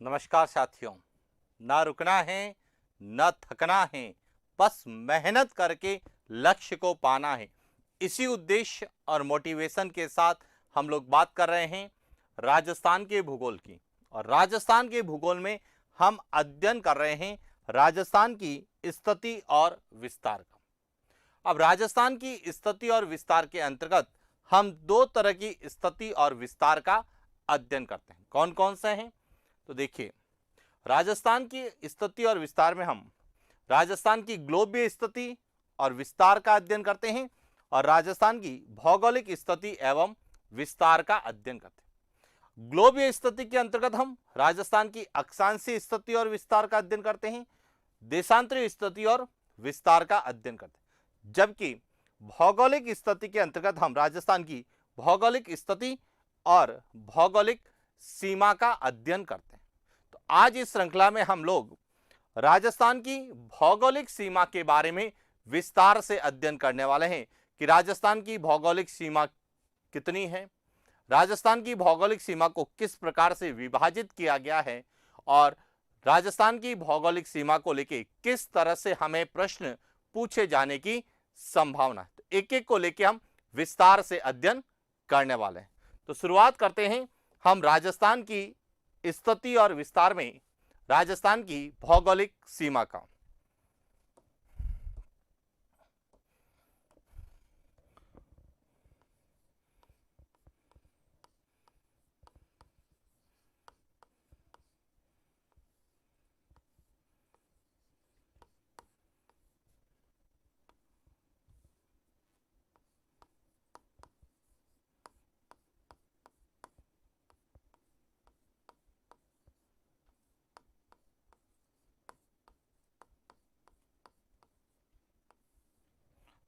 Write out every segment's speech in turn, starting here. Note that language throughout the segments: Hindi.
नमस्कार साथियों। ना रुकना है, न थकना है, बस मेहनत करके लक्ष्य को पाना है। इसी उद्देश्य और मोटिवेशन के साथ हम लोग बात कर रहे हैं राजस्थान के भूगोल की। और राजस्थान के भूगोल में हम अध्ययन कर रहे हैं राजस्थान की स्थिति और विस्तार का। अब राजस्थान की स्थिति और विस्तार के अंतर्गत हम दो तरह की स्थिति और विस्तार का अध्ययन करते हैं। कौन कौन से हैं? तो देखिए, राजस्थान की स्थिति और विस्तार में हम राजस्थान की ग्लोबीय स्थिति और विस्तार का अध्ययन करते हैं और राजस्थान की भौगोलिक स्थिति एवं विस्तार का अध्ययन करते हैं। ग्लोबीय स्थिति के अंतर्गत हम राजस्थान की अक्षांशीय स्थिति और विस्तार का अध्ययन करते हैं, देशांतरीय स्थिति और विस्तार का अध्ययन करते हैं। जबकि भौगोलिक स्थिति के अंतर्गत हम राजस्थान की भौगोलिक स्थिति और भौगोलिक सीमा का अध्ययन करते हैं। तो आज इस श्रृंखला में हम लोग राजस्थान की भौगोलिक सीमा के बारे में विस्तार से अध्ययन करने वाले हैं कि राजस्थान की भौगोलिक सीमा कितनी है, राजस्थान की भौगोलिक सीमा को किस प्रकार से विभाजित किया गया है और राजस्थान की भौगोलिक सीमा को लेकर किस तरह से हमें प्रश्न पूछे जाने की संभावना है। तो एक एक को लेकर हम विस्तार से अध्ययन करने वाले हैं। तो शुरुआत करते हैं हम राजस्थान की स्थिति और विस्तार में राजस्थान की भौगोलिक सीमा का।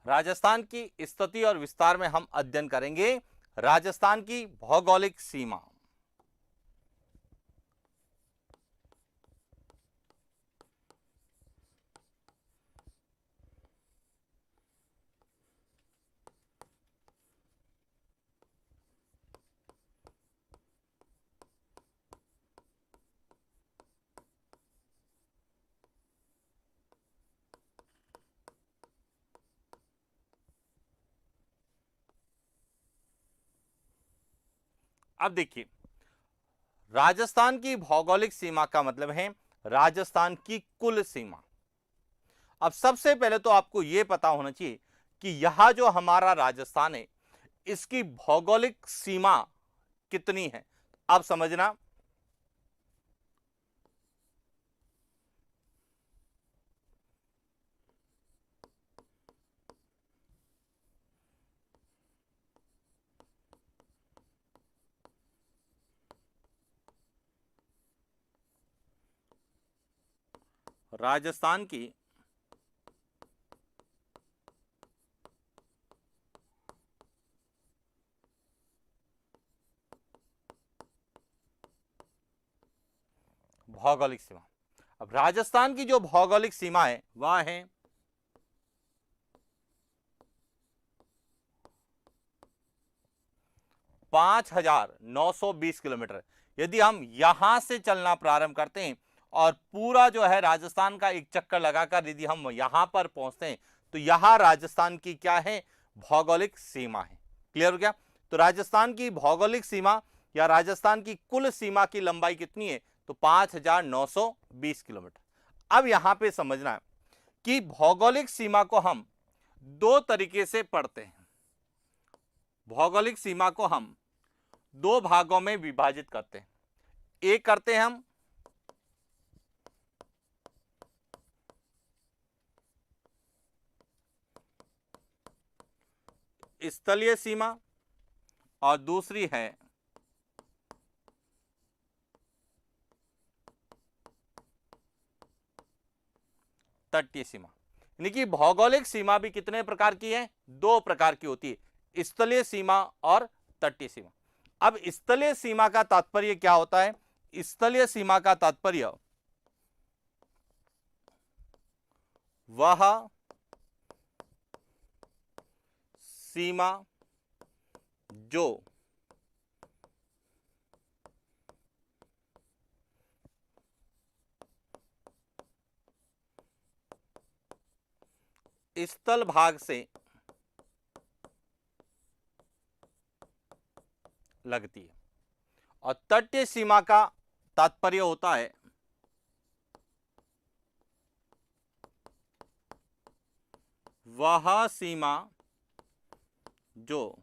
राजस्थान की स्थिति और विस्तार में हम अध्ययन करेंगे राजस्थान की भौगोलिक सीमा। अब देखिए, राजस्थान की भौगोलिक सीमा का मतलब है राजस्थान की कुल सीमा। अब सबसे पहले तो आपको यह पता होना चाहिए कि यह जो हमारा राजस्थान है इसकी भौगोलिक सीमा कितनी है। अब समझना, राजस्थान की भौगोलिक सीमा। अब राजस्थान की जो भौगोलिक सीमा है वह है 5,920 किलोमीटर। यदि हम यहां से चलना प्रारंभ करते हैं और पूरा जो है राजस्थान का एक चक्कर लगाकर यदि हम यहां पर पहुंचते हैं तो यहां राजस्थान की क्या है, भौगोलिक सीमा है। क्लियर हो गया? तो राजस्थान की भौगोलिक सीमा या राजस्थान की कुल सीमा की लंबाई कितनी है? तो 5,920 किलोमीटर। अब यहां पे समझना है कि भौगोलिक सीमा को हम दो तरीके से पढ़ते हैं। भौगोलिक सीमा को हम दो भागों में विभाजित करते हैं। एक करते हैं हम स्थलीय सीमा और दूसरी है तटीय सीमा। यानी कि भौगोलिक सीमा भी कितने प्रकार की है? दो प्रकार की होती है, स्थलीय सीमा और तटीय सीमा। अब स्थलीय सीमा का तात्पर्य क्या होता है? स्थलीय सीमा का तात्पर्य वह सीमा जो स्थल भाग से लगती है। और तटीय सीमा का तात्पर्य होता है वह सीमा जो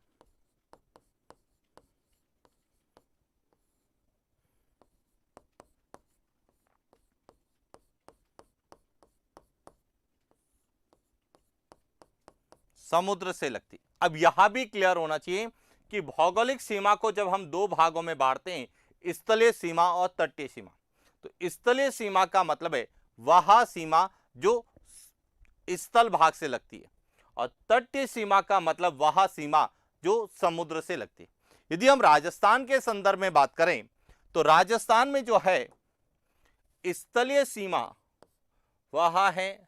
समुद्र से लगती। अब यहां भी क्लियर होना चाहिए कि भौगोलिक सीमा को जब हम दो भागों में बांटते हैं, स्थलीय सीमा और तटीय सीमा, तो स्थलीय सीमा का मतलब है वह सीमा जो स्थल भाग से लगती है, और तटीय सीमा का मतलब वह सीमा जो समुद्र से लगती है। यदि हम राजस्थान के संदर्भ में बात करें तो राजस्थान में जो है स्थलीय सीमा वह है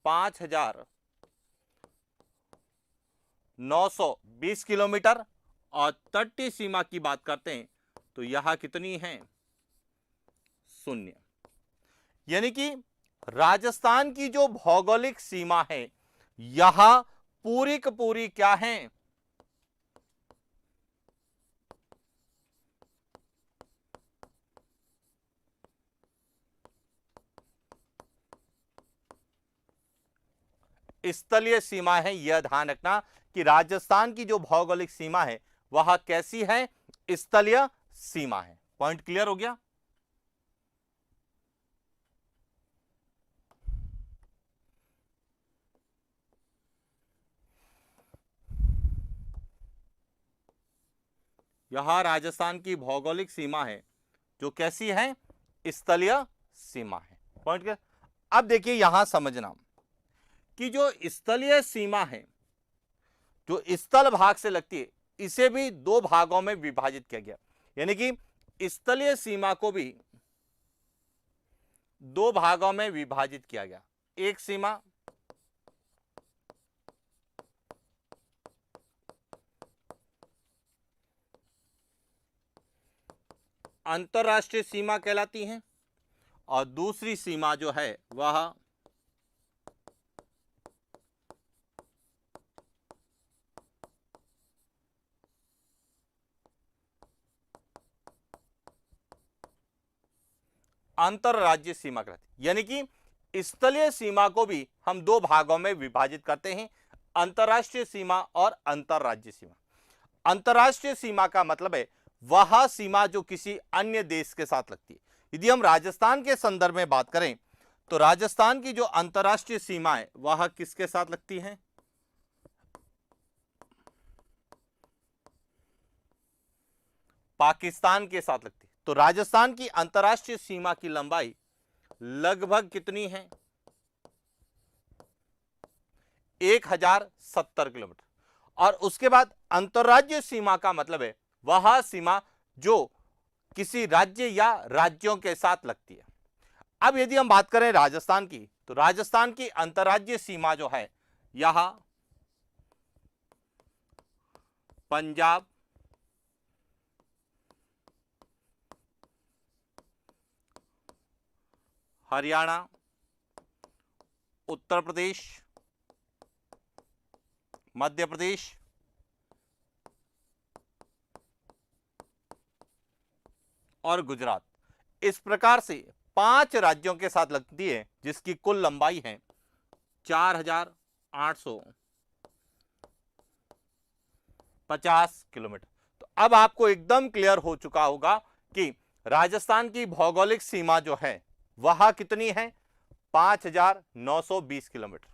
5,920 किलोमीटर, और तटीय सीमा की बात करते हैं तो यह कितनी है? 0। यानी कि राजस्थान की जो भौगोलिक सीमा है यह पूरी की पूरी क्या है? स्थलीय सीमा है। यह ध्यान रखना कि राजस्थान की जो भौगोलिक सीमा है वह कैसी है? स्थलीय सीमा है। पॉइंट क्लियर हो गया? यह राजस्थान की भौगोलिक सीमा है जो कैसी है? स्थलीय सीमा है। Point clear? अब देखिए यहां समझना कि जो स्थलीय सीमा है जो स्थल भाग से लगती है, इसे भी दो भागों में विभाजित किया गया। यानी कि स्थलीय सीमा को भी दो भागों में विभाजित किया गया। एक सीमा अंतरराष्ट्रीय सीमा कहलाती है, और दूसरी सीमा जो है वह अंतरराज्यीय सीमा कहलाती है। यानी कि स्थलीय सीमा को भी हम दो भागों में विभाजित करते हैं, अंतरराष्ट्रीय सीमा और अंतरराज्यीय सीमा। अंतरराष्ट्रीय सीमा का मतलब है वह सीमा जो किसी अन्य देश के साथ लगती है। यदि हम राजस्थान के संदर्भ में बात करें तो राजस्थान की जो अंतरराष्ट्रीय सीमा है वह किसके साथ लगती है? पाकिस्तान के साथ लगती है। तो राजस्थान की अंतरराष्ट्रीय सीमा की लंबाई लगभग कितनी है? 1070 किलोमीटर। और उसके बाद अंतरराज्यीय सीमा का मतलब है वह सीमा जो किसी राज्य या राज्यों के साथ लगती है। अब यदि हम बात करें राजस्थान की, तो राजस्थान की अंतरराज्यीय सीमा जो है यह पंजाब, हरियाणा, उत्तर प्रदेश, मध्य प्रदेश और गुजरात, इस प्रकार से 5 राज्यों के साथ लगती है, जिसकी कुल लंबाई है 4,850 किलोमीटर। तो अब आपको एकदम क्लियर हो चुका होगा कि राजस्थान की भौगोलिक सीमा जो है वह कितनी है? 5,920 किलोमीटर।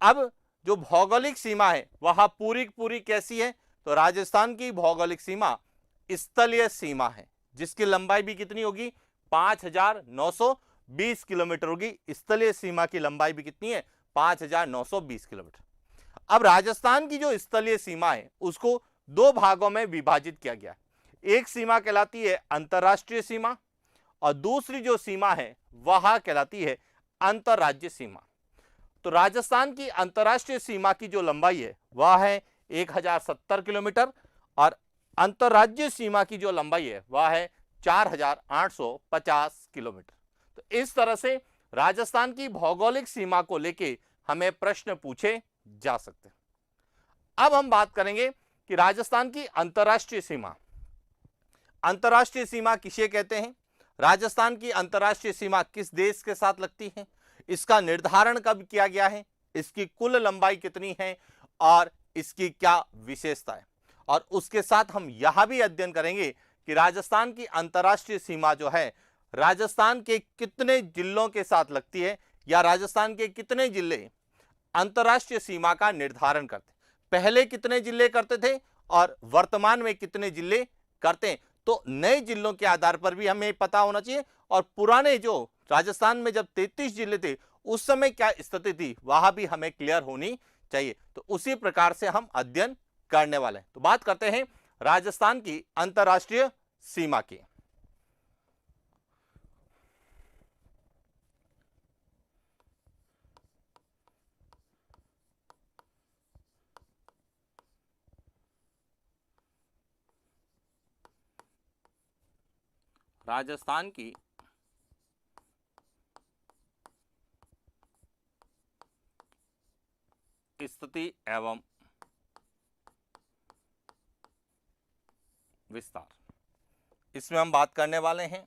अब जो भौगोलिक सीमा है वह पूरी पूरी कैसी है? तो राजस्थान की भौगोलिक सीमा स्थलीय सीमा है, जिसकी लंबाई भी कितनी होगी? 5,920 किलोमीटर होगी। स्थलीय सीमा की लंबाई भी कितनी है? 5,920 किलोमीटर। अब राजस्थान की जो स्थलीय सीमा है उसको दो भागों में विभाजित किया गया। एक सीमा कहलाती है अंतरराष्ट्रीय सीमा, और दूसरी जो सीमा है वह कहलाती है अंतरराज्यीय सीमा। तो राजस्थान की अंतरराष्ट्रीय सीमा की जो लंबाई है वह है 1070 किलोमीटर, और अंतरराज्यीय सीमा की जो लंबाई है वह है 4,850 किलोमीटर। तो इस तरह से राजस्थान की भौगोलिक सीमा को लेके हमें प्रश्न पूछे जा सकते हैं। अब हम बात करेंगे कि राजस्थान की अंतर्राष्ट्रीय सीमा। अंतर्राष्ट्रीय सीमा किसे कहते हैं, राजस्थान की अंतर्राष्ट्रीय सीमा किस देश के साथ लगती है, इसका निर्धारण कब किया गया है, इसकी कुल लंबाई कितनी है और इसकी क्या विशेषता है। और उसके साथ हम यह भी अध्ययन करेंगे कि राजस्थान की अंतर्राष्ट्रीय सीमा जो है राजस्थान के कितने जिलों के साथ लगती है, या राजस्थान के कितने जिले अंतर्राष्ट्रीय सीमा का निर्धारण करते, पहले कितने जिले करते थे और वर्तमान में कितने जिले करते हैं। तो नए जिलों के आधार पर भी हमें पता होना चाहिए, और पुराने जो राजस्थान में जब 33 जिले थे उस समय क्या स्थिति थी वह भी हमें क्लियर होनी चाहिए। तो उसी प्रकार से हम अध्ययन करने वाले हैं। तो बात करते हैं राजस्थान की अंतर्राष्ट्रीय सीमा की। राजस्थान की स्थिति एवं विस्तार, इसमें हम बात करने वाले हैं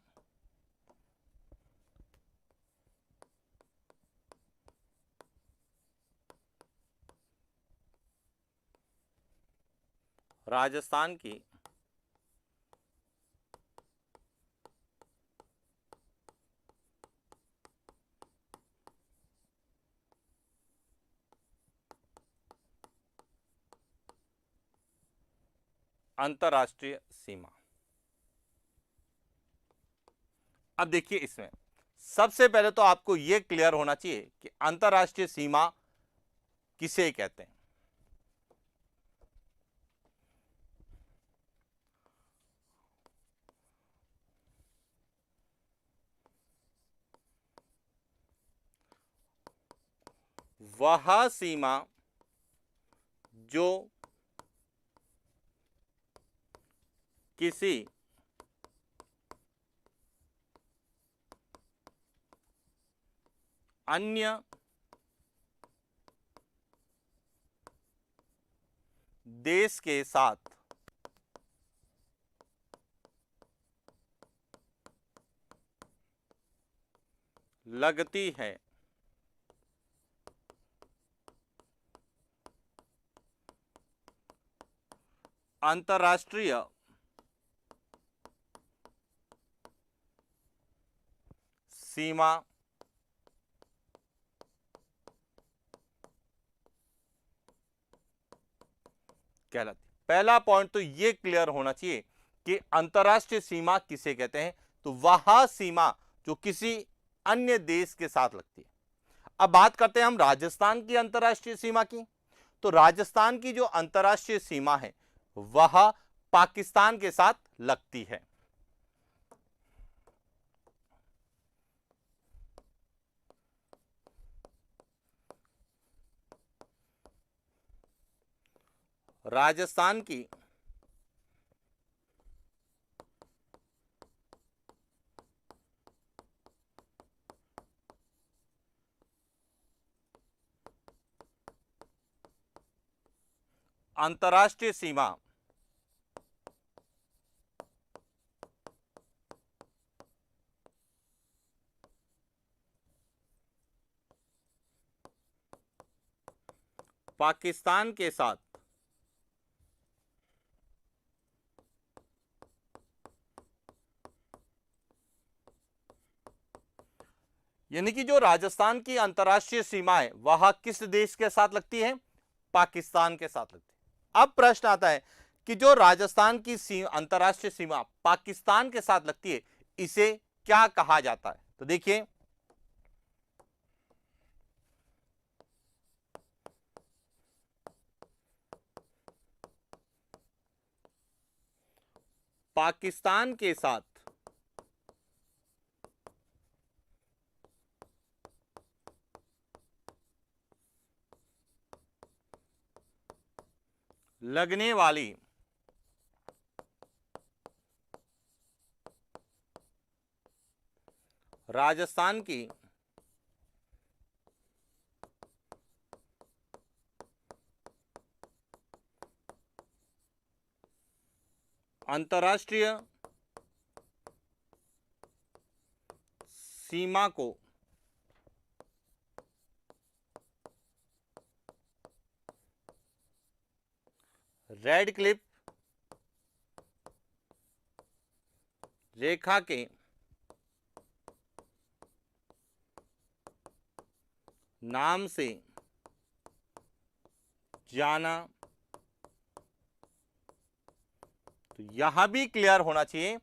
राजस्थान की अंतर्राष्ट्रीय सीमा। अब देखिए, इसमें सबसे पहले तो आपको यह क्लियर होना चाहिए कि अंतर्राष्ट्रीय सीमा किसे कहते हैं। वह सीमा जो किसी अन्य देश के साथ लगती है, अंतर्राष्ट्रीय सीमा कहलाती। पहला पॉइंट तो यह क्लियर होना चाहिए कि अंतर्राष्ट्रीय सीमा किसे कहते हैं, तो वह सीमा जो किसी अन्य देश के साथ लगती है। अब बात करते हैं हम राजस्थान की अंतर्राष्ट्रीय सीमा की। तो राजस्थान की जो अंतर्राष्ट्रीय सीमा है वह पाकिस्तान के साथ लगती है। राजस्थान की अंतर्राष्ट्रीय सीमा पाकिस्तान के साथ यानी कि जो राजस्थान की अंतर्राष्ट्रीय सीमा है वह किस देश के साथ लगती है, पाकिस्तान के साथ लगती है। अब प्रश्न आता है कि जो राजस्थान की अंतर्राष्ट्रीय सीमा पाकिस्तान के साथ लगती है इसे क्या कहा जाता है। तो देखिए, पाकिस्तान के साथ लगने वाली राजस्थान की अंतर्राष्ट्रीय सीमा को रेड क्लिफ रेखा के नाम से जाना। तो यहां भी क्लियर होना चाहिए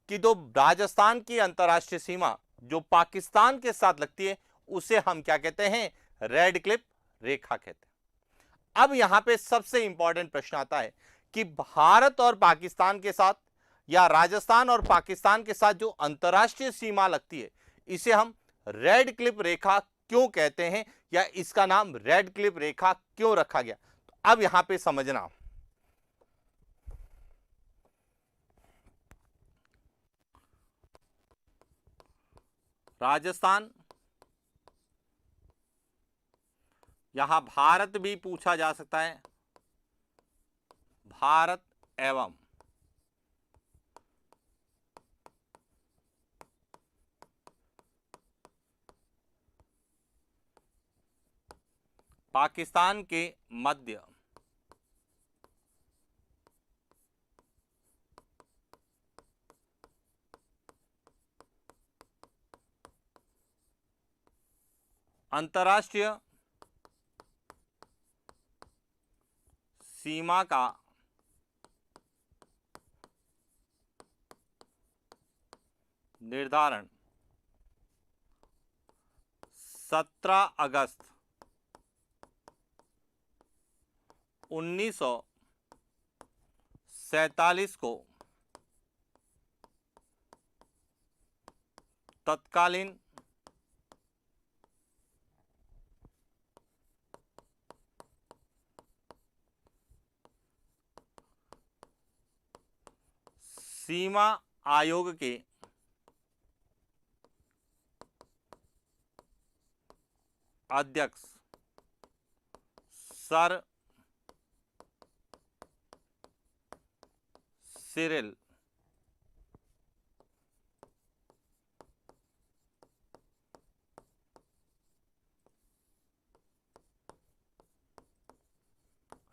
कि जो राजस्थान की अंतर्राष्ट्रीय सीमा जो पाकिस्तान के साथ लगती है उसे हम क्या कहते हैं, रेड क्लिफ रेखा कहते हैं। अब यहां पे सबसे इंपॉर्टेंट प्रश्न आता है कि भारत और पाकिस्तान के साथ या राजस्थान और पाकिस्तान के साथ जो अंतर्राष्ट्रीय सीमा लगती है इसे हम रेड क्लिफ रेखा क्यों कहते हैं या इसका नाम रेड क्लिफ रेखा क्यों रखा गया। तो अब यहां पे समझना, राजस्थान, यहां भारत भी पूछा जा सकता है, भारत एवं पाकिस्तान के मध्य अंतर्राष्ट्रीय सीमा का निर्धारण 17 अगस्त 1947 को तत्कालीन सीमा आयोग के अध्यक्ष सर सिरिल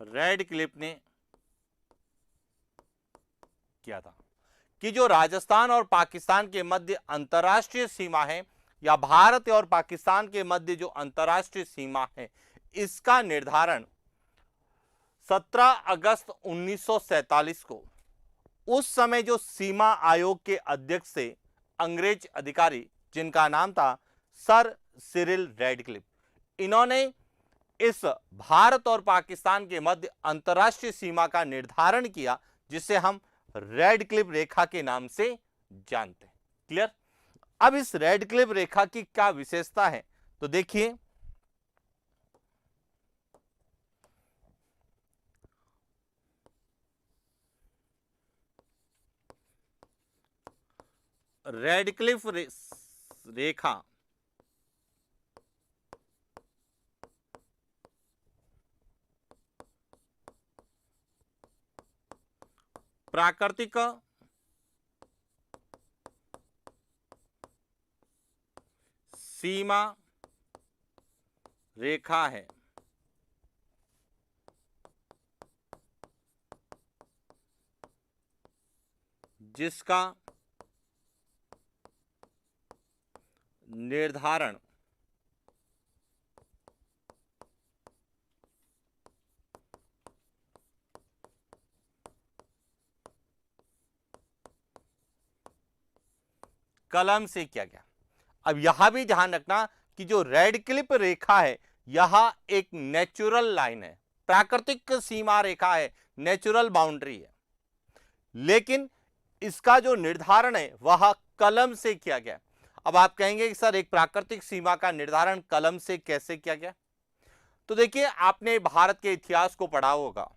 रेड क्लिफ ने किया था कि जो राजस्थान और पाकिस्तान के मध्य अंतर्राष्ट्रीय सीमा है या भारत और पाकिस्तान के मध्य जो अंतर्राष्ट्रीय सीमा है इसका निर्धारण 17 अगस्त 1947 को उस समय जो सीमा आयोग के अध्यक्ष थे अंग्रेज अधिकारी जिनका नाम था सर सिरिल रेडक्लिफ, इन्होंने इस भारत और पाकिस्तान के मध्य अंतर्राष्ट्रीय सीमा का निर्धारण किया जिसे हम रेड क्लिफ रेखा के नाम से जानते हैं। क्लियर। अब इस रेड क्लिफ रेखा की क्या विशेषता है तो देखिए, रेड क्लिफ रेखा प्राकृतिक सीमा रेखा है जिसका निर्धारण कलम से किया गया। अब यहां भी ध्यान रखना कि जो रेड क्लिफ रेखा है यह एक नेचुरल लाइन है, प्राकृतिक सीमा रेखा है, नेचुरल बाउंड्री है, लेकिन इसका जो निर्धारण है वह कलम से किया गया। अब आप कहेंगे कि सर एक प्राकृतिक सीमा का निर्धारण कलम से कैसे किया गया, तो देखिए आपने भारत के इतिहास को पढ़ा होगा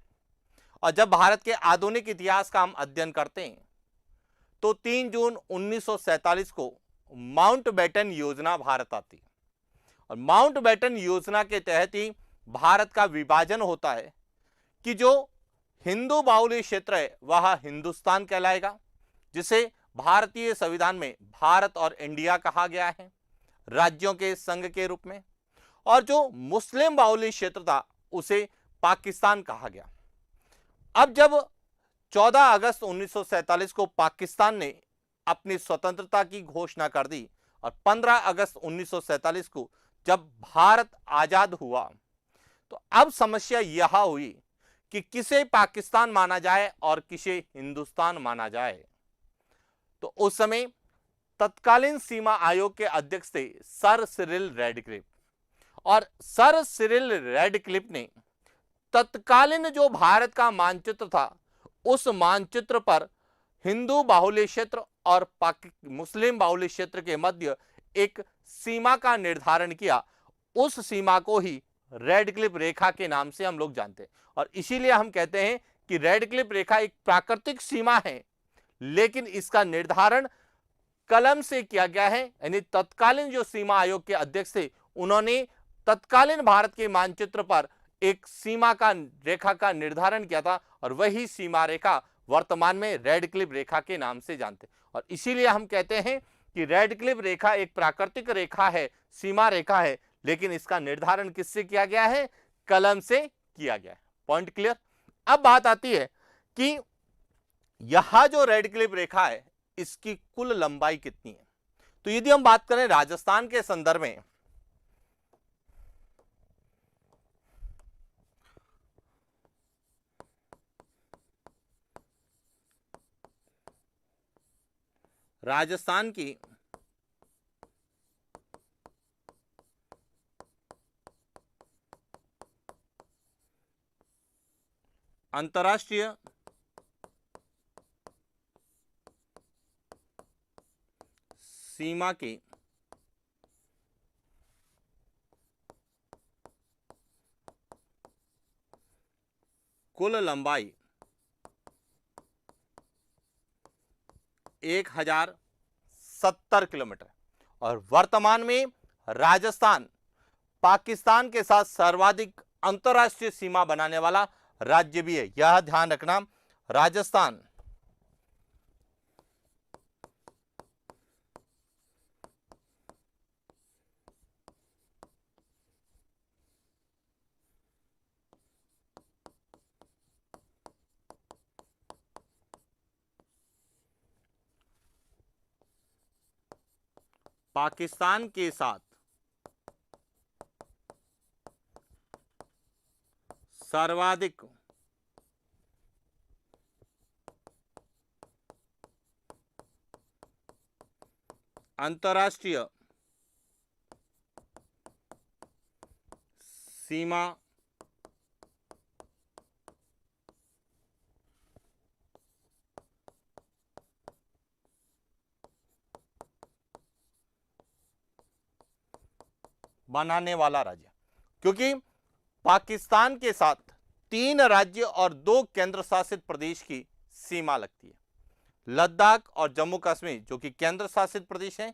और जब भारत के आधुनिक इतिहास का हम अध्ययन करते हैं तो 3 जून 1947 को माउंटबेटन योजना भारत आती है और माउंटबेटन योजना के तहत ही भारत का विभाजन होता है कि जो हिंदू बाहुल्य क्षेत्र है वह हिंदुस्तान कहलाएगा, जिसे भारतीय संविधान में भारत और इंडिया कहा गया है राज्यों के संघ के रूप में। और जो मुस्लिम बाहुल्य क्षेत्र था उसे पाकिस्तान कहा गया। अब जब 14 अगस्त 1947 को पाकिस्तान ने अपनी स्वतंत्रता की घोषणा कर दी और 15 अगस्त 1947 को जब भारत आजाद हुआ, तो अब समस्या यह हुई कि किसे पाकिस्तान माना जाए और किसे हिंदुस्तान माना जाए। तो उस समय तत्कालीन सीमा आयोग के अध्यक्ष थे सर सिरिल रैडक्लिफ, और सर सिरिल रैडक्लिफ ने तत्कालीन जो भारत का मानचित्र था उस मानचित्र पर हिंदू बाहुल्य क्षेत्र और मुस्लिम बाहुल्य क्षेत्र के मध्य एक सीमा का निर्धारण किया। उस सीमा को ही रैडक्लिफ रेखा के नाम से हम लोग जानते हैं, और इसीलिए हम कहते हैं कि रैडक्लिफ रेखा एक प्राकृतिक सीमा है, लेकिन इसका निर्धारण कलम से किया गया है। यानी तत्कालीन जो सीमा आयोग के अध्यक्ष थे उन्होंने तत्कालीन भारत के मानचित्र पर एक सीमा का रेखा का निर्धारण किया था, और वही सीमा रेखा वर्तमान में रैडक्लिफ रेखा के नाम से जानते हैं। और इसीलिए हम कहते हैं कि रैडक्लिफ रेखा एक प्राकृतिक रेखा है, सीमा रेखा है, लेकिन इसका निर्धारण किससे किया गया है? कलम से किया गया है। Point clear. अब बात आती है कि यह जो रैडक्लिफ रेखा है इसकी कुल लंबाई कितनी है। तो यदि हम बात करें राजस्थान के संदर्भ में, राजस्थान की अंतर्राष्ट्रीय सीमा की कुल लंबाई 1070 किलोमीटर, और वर्तमान में राजस्थान पाकिस्तान के साथ सर्वाधिक अंतर्राष्ट्रीय सीमा बनाने वाला राज्य भी है। यह ध्यान रखना, राजस्थान पाकिस्तान के साथ सर्वाधिक अंतर्राष्ट्रीय सीमा बनाने वाला राज्य, क्योंकि पाकिस्तान के साथ 3 राज्य और 2 केंद्र शासित प्रदेश की सीमा लगती है। लद्दाख और जम्मू कश्मीर जो कि केंद्र शासित प्रदेश हैं,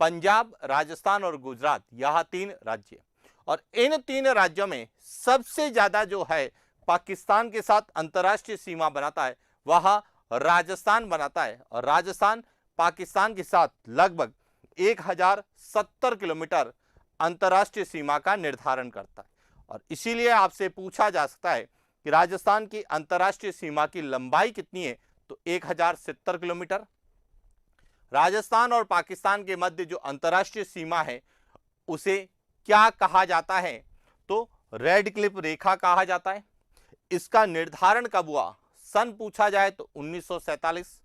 पंजाब, राजस्थान और गुजरात, यह 3 राज्य, और इन 3 राज्यों में सबसे ज्यादा जो है पाकिस्तान के साथ अंतर्राष्ट्रीय सीमा बनाता है वह राजस्थान बनाता है, और राजस्थान पाकिस्तान के साथ लगभग 1070 किलोमीटर अंतर्राष्ट्रीय सीमा का निर्धारण करता है। और इसीलिए आपसे पूछा जा सकता है कि राजस्थान की अंतर्राष्ट्रीय सीमा की लंबाई कितनी है, तो 1070 किलोमीटर। राजस्थान और पाकिस्तान के मध्य जो अंतर्राष्ट्रीय सीमा है उसे क्या कहा जाता है, तो रैडक्लिफ रेखा कहा जाता है। इसका निर्धारण कब हुआ? सन पूछा जाए तो 1947,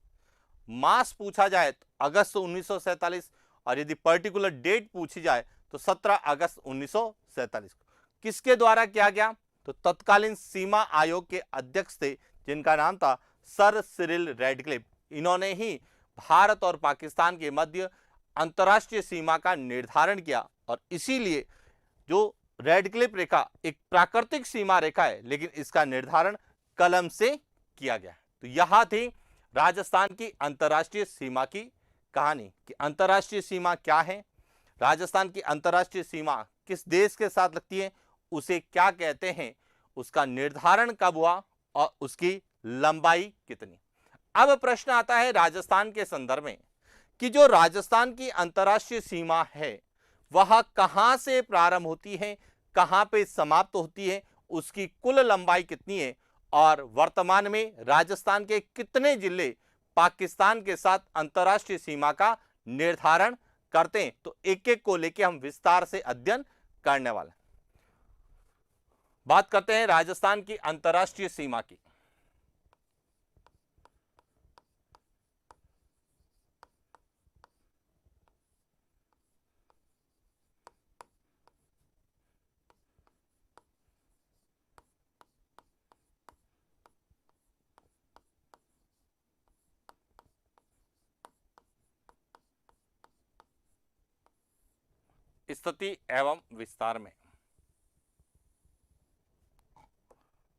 मास पूछा जाए तो अगस्त 1947, और यदि पर्टिकुलर डेट पूछी जाए तो 17 अगस्त 1947 को। किसके द्वारा किया गया? तो तत्कालीन सीमा आयोग के अध्यक्ष थे जिनका नाम था सर सिरिल रैडक्लिफ। इन्होंने ही भारत और पाकिस्तान के मध्य अंतर्राष्ट्रीय सीमा का निर्धारण किया, और इसीलिए जो रैडक्लिफ रेखा एक प्राकृतिक सीमा रेखा है, लेकिन इसका निर्धारण कलम से किया गया। तो यह थी राजस्थान की अंतर्राष्ट्रीय सीमा की कहानी कि अंतर्राष्ट्रीय सीमा क्या है, राजस्थान की अंतर्राष्ट्रीय सीमा किस देश के साथ लगती है, उसे क्या कहते हैं, उसका निर्धारण कब हुआ और उसकी लंबाई कितनी। अब प्रश्न आता है राजस्थान के संदर्भ में कि जो राजस्थान की अंतर्राष्ट्रीय सीमा है वह कहां से प्रारंभ होती है, कहां पे समाप्त होती है, उसकी कुल लंबाई कितनी है और वर्तमान में राजस्थान के कितने जिले पाकिस्तान के साथ अंतर्राष्ट्रीय सीमा का निर्धारण करते हैं। तो एक एक को लेकर हम विस्तार से अध्ययन करने वाले हैं। बात करते हैं राजस्थान की अंतर्राष्ट्रीय सीमा की। स्थिति एवं विस्तार में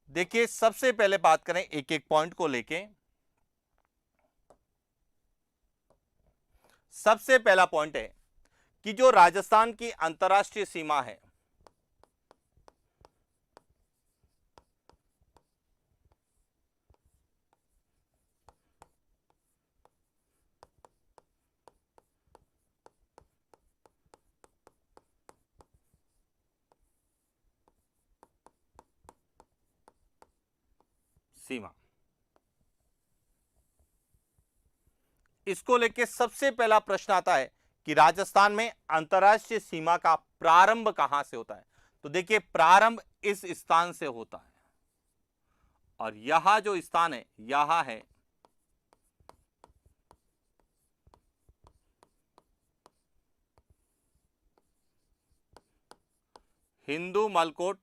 देखिए, सबसे पहले बात करें एक एक पॉइंट को लेके। सबसे पहला पॉइंट है कि जो राजस्थान की अंतर्राष्ट्रीय सीमा है सीमा, इसको लेके सबसे पहला प्रश्न आता है कि राजस्थान में अंतर्राष्ट्रीय सीमा का प्रारंभ कहां से होता है। तो देखिए, प्रारंभ इस स्थान से होता है और यह जो स्थान है यह है हिंदू मलकोट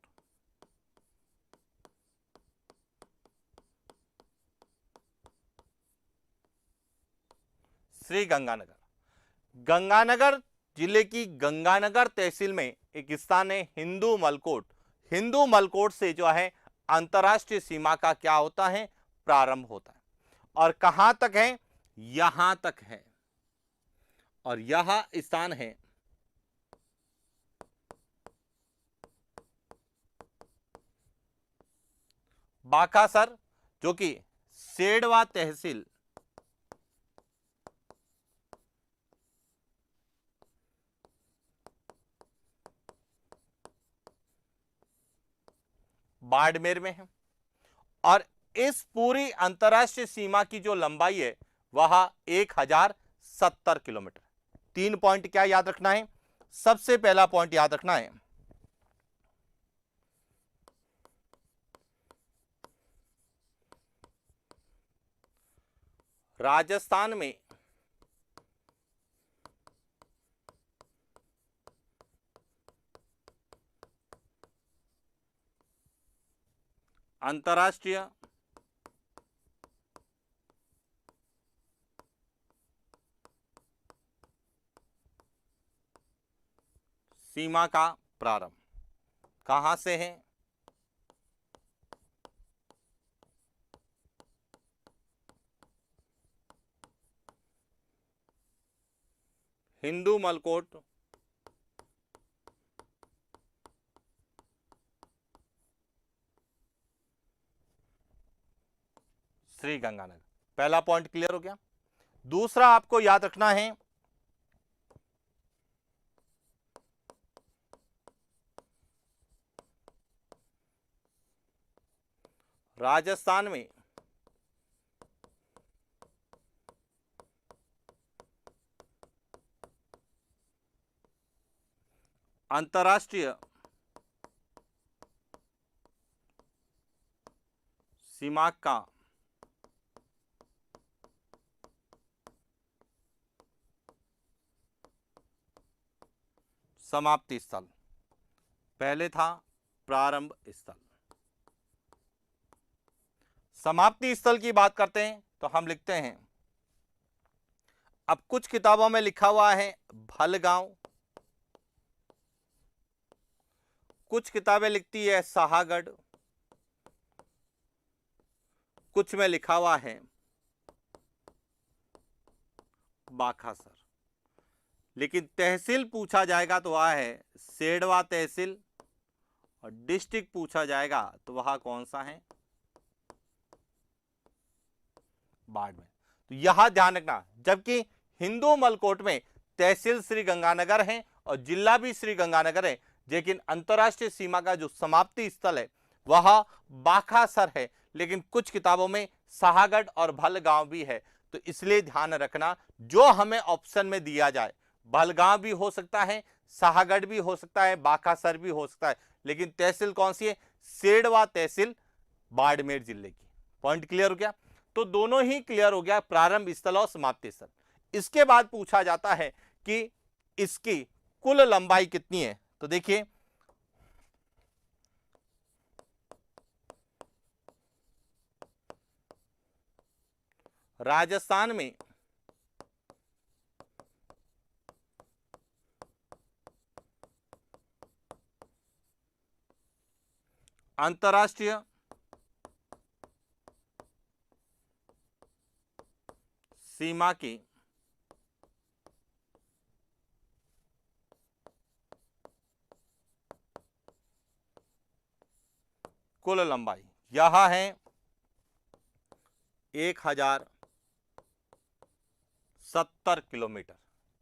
श्री गंगानगर। गंगानगर जिले की गंगानगर तहसील में एक स्थान है हिंदू मलकोट। हिंदू मलकोट से जो है अंतर्राष्ट्रीय सीमा का क्या होता है, प्रारंभ होता है। और कहां तक है, यहां तक है। और यह स्थान है बाकासर, जो कि सेडवा तहसील बाड़मेर में है। और इस पूरी अंतर्राष्ट्रीय सीमा की जो लंबाई है वह 1070 किलोमीटर। 3 पॉइंट क्या याद रखना है। सबसे पहला पॉइंट याद रखना है, राजस्थान में अंतर्राष्ट्रीय सीमा का प्रारंभ कहां से है, हिंदू मलकोट श्री गंगानगर। पहला पॉइंट क्लियर हो गया। दूसरा आपको याद रखना है, राजस्थान में अंतर्राष्ट्रीय सीमा का समाप्ति स्थल, पहले था प्रारंभ स्थल। समाप्ति स्थल की बात करते हैं तो हम लिखते हैं, अब कुछ किताबों में लिखा हुआ है भलगांव, कुछ किताबें लिखती है साहागढ़, कुछ में लिखा हुआ है बाखासर। लेकिन तहसील पूछा जाएगा तो वह है सेडवा तहसील, और डिस्ट्रिक्ट पूछा जाएगा तो वह कौन सा है, बाड़मेर। तो यहां ध्यान रखना, जबकि हिंदू मलकोट में तहसील श्री गंगानगर है और जिला भी श्री गंगानगर है, लेकिन अंतरराष्ट्रीय सीमा का जो समाप्ति स्थल है वह बाखासर है। लेकिन कुछ किताबों में शाहगढ़ और भलगांव भी है। तो इसलिए ध्यान रखना, जो हमें ऑप्शन में दिया जाए, भलगांव भी हो सकता है, शाहगढ़ भी हो सकता है, बाखासर भी हो सकता है, लेकिन तहसील कौन सी है? सेडवा तहसील बाड़मेर जिले की। पॉइंट क्लियर हो गया? तो दोनों ही क्लियर हो गया, प्रारंभ स्थल और समाप्ति स्थल। इसके बाद पूछा जाता है कि इसकी कुल लंबाई कितनी है। तो देखिए, राजस्थान में अंतरराष्ट्रीय सीमा की कुल लंबाई यह है 1070 किलोमीटर।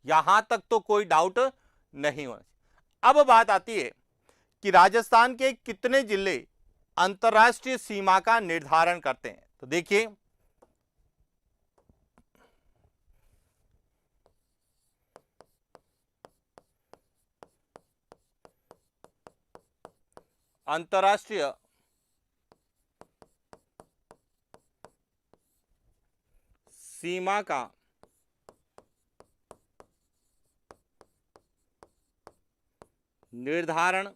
यहां तक तो कोई डाउट नहीं होना चाहिए। अब बात आती है कि राजस्थान के कितने जिले अंतरराष्ट्रीय सीमा का निर्धारण करते हैं। तो देखिए, अंतरराष्ट्रीय सीमा का निर्धारण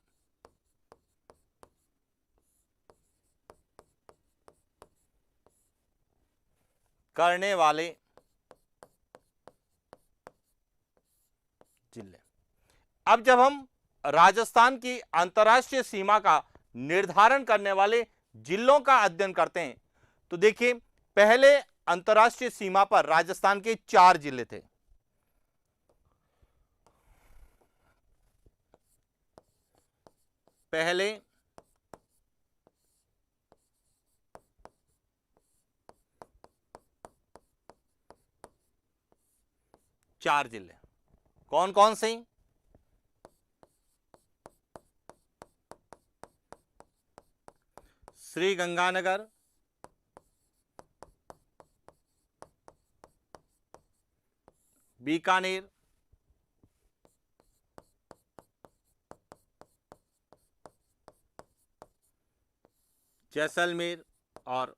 करने वाले जिले। अब जब हम राजस्थान की अंतरराष्ट्रीय सीमा का निर्धारण करने वाले जिलों का अध्ययन करते हैं, तो देखिए, पहले अंतरराष्ट्रीय सीमा पर राजस्थान के 4 जिले थे। पहले चार जिले कौन कौन से? श्री गंगानगर, बीकानेर, जैसलमेर और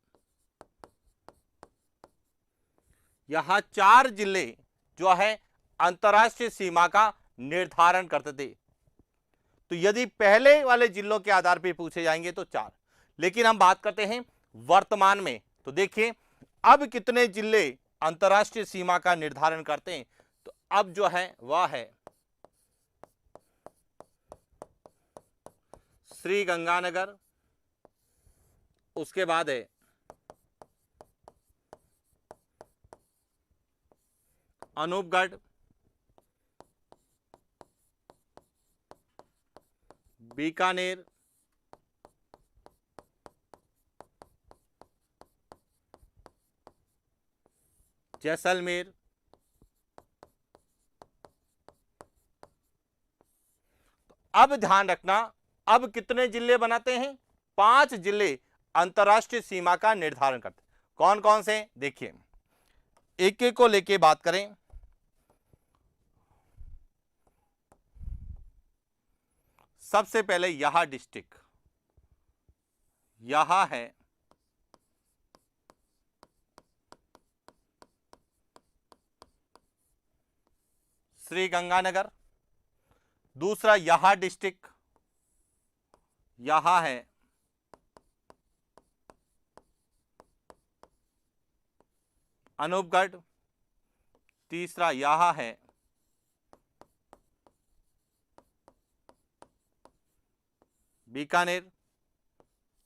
यहां 4 जिले जो है अंतरराष्ट्रीय सीमा का निर्धारण करते थे। तो यदि पहले वाले जिलों के आधार पर पूछे जाएंगे तो 4, लेकिन हम बात करते हैं वर्तमान में। तो देखिए, अब कितने जिले अंतरराष्ट्रीय सीमा का निर्धारण करते हैं। तो अब जो है वह है श्री गंगानगर, उसके बाद है अनूपगढ़, बीकानेर, जैसलमेर, अब ध्यान रखना, अब कितने जिले बनाते हैं? 5 जिले अंतरराष्ट्रीय सीमा का निर्धारण करते हैं। कौन कौन से? देखिए, एक एक को लेके बात करें। सबसे पहले यहां डिस्ट्रिक्ट, यहां है श्री गंगानगर। दूसरा यहां डिस्ट्रिक्ट, यहां है अनूपगढ़। तीसरा यहां है बीकानेर।